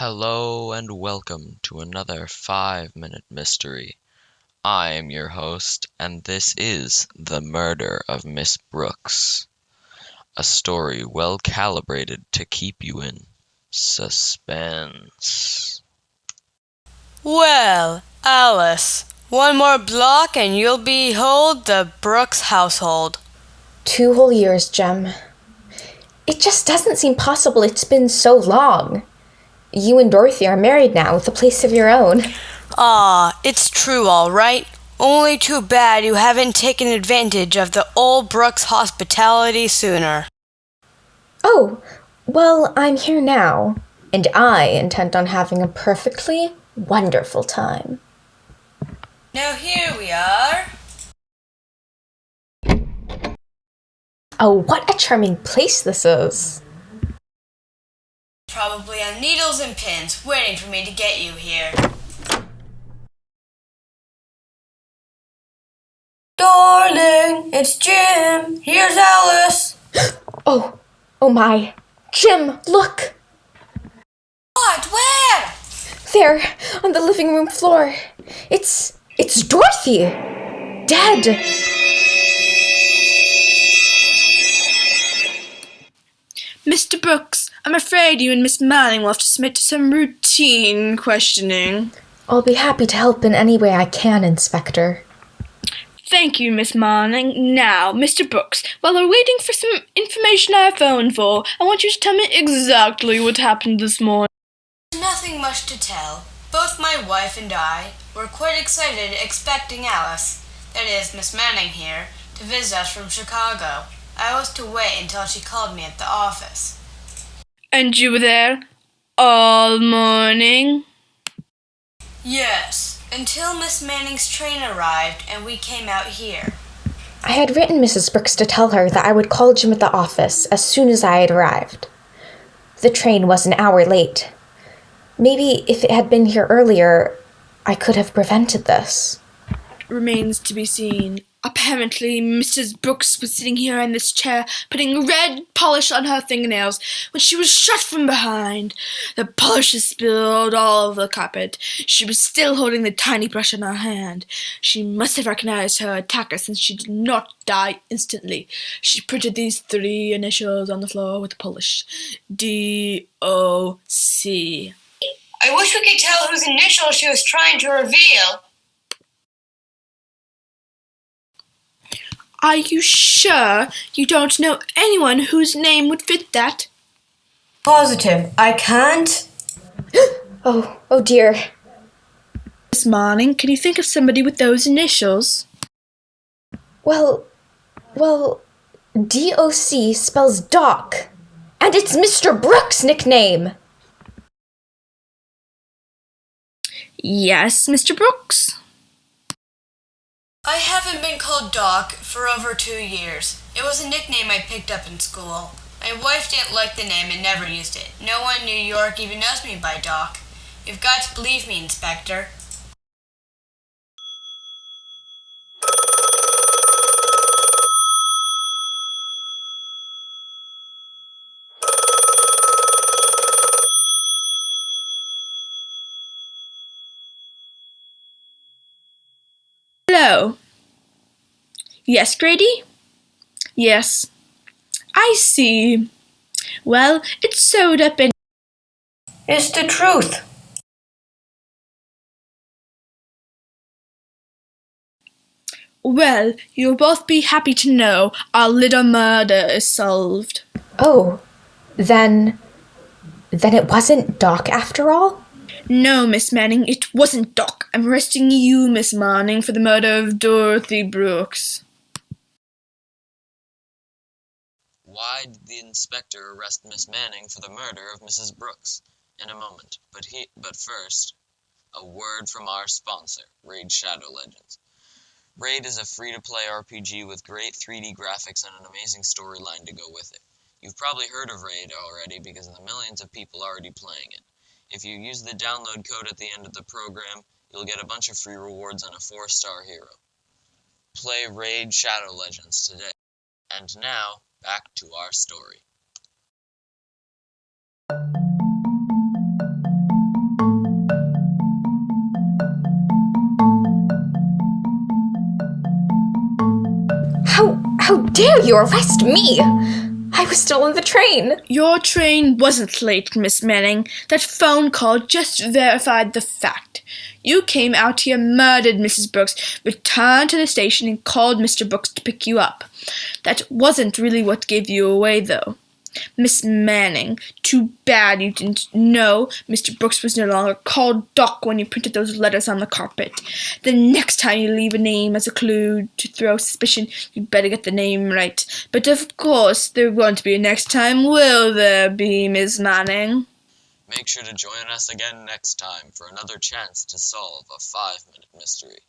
Hello and welcome to another 5-minute mystery. I am your host, and this is The Murder of Miss Brooks, a story well calibrated to keep you in suspense. Well, Alice, one more block and you'll behold the Brooks household. 2 whole years, Jem. It just doesn't seem possible it's been so long. You and Dorothy are married now with a place of your own. It's true all right. Only too bad you haven't taken advantage of the old Brooks hospitality sooner. Oh, well, I'm here now, and I intend on having a perfectly wonderful time. Now here we are. Oh, what a charming place this is. Probably on needles and pins, waiting for me to get you here. Darling, it's Jim. Here's Alice. Oh my. Jim, look! What? Where? There, on the living room floor. It's Dorothy! Dead! Mr. Brooks, I'm afraid you and Miss Manning will have to submit to some routine questioning. I'll be happy to help in any way I can, Inspector. Thank you, Miss Manning. Now, Mr. Brooks, while we're waiting for some information I phoned for, I want you to tell me exactly what happened this morning. Nothing much to tell. Both my wife and I were quite excited expecting Alice, that is, Miss Manning here, to visit us from Chicago. I was to wait until she called me at the office. And you were there all morning? Yes, until Miss Manning's train arrived and we came out here. I had written Mrs. Brooks to tell her that I would call Jim at the office as soon as I had arrived. The train was an hour late. Maybe if it had been here earlier, I could have prevented this. Remains to be seen. Apparently, Mrs. Brooks was sitting here in this chair, putting red polish on her fingernails when she was shot from behind. The polish is spilled all over the carpet. She was still holding the tiny brush in her hand. She must have recognized her attacker since she did not die instantly. She printed these 3 initials on the floor with the polish. D-O-C. I wish we could tell whose initials she was trying to reveal. Are you sure you don't know anyone whose name would fit that? Positive. I can't. Oh dear. Miss Manning, can you think of somebody with those initials? Well, D-O-C spells Doc. And it's Mr. Brooks' nickname. Yes, Mr. Brooks? I haven't been called Doc for over 2 years. It was a nickname I picked up in school. My wife didn't like the name and never used it. No one in New York even knows me by Doc. You've got to believe me, Inspector. Hello. Yes, Grady? Yes. I see. Well, it's sewed up in... It's the truth. Well, you'll both be happy to know our little murder is solved. Oh, then it wasn't Doc after all? No, Miss Manning, it wasn't Doc. I'm arresting you, Miss Manning, for the murder of Dorothy Brooks. Why did the inspector arrest Miss Manning for the murder of Mrs. Brooks? In a moment, but first, a word from our sponsor, Raid Shadow Legends. Raid is a free-to-play RPG with great 3D graphics and an amazing storyline to go with it. You've probably heard of Raid already because of the millions of people already playing it. If you use the download code at the end of the program, you'll get a bunch of free rewards and a 4-star hero. Play Raid Shadow Legends today. And now, back to our story. How dare you arrest me? I was still in the train. Your train wasn't late, Miss Manning. That phone call just verified the fact. You came out here, murdered Mrs. Brooks, returned to the station, and called Mr. Brooks to pick you up. That wasn't really what gave you away, though. Miss Manning, too bad you didn't know Mr. Brooks was no longer called Doc when you printed those letters on the carpet. The next time you leave a name as a clue to throw suspicion, you'd better get the name right. But of course there won't be a next time, will there be, Miss Manning? Make sure to join us again next time for another chance to solve a 5-minute mystery.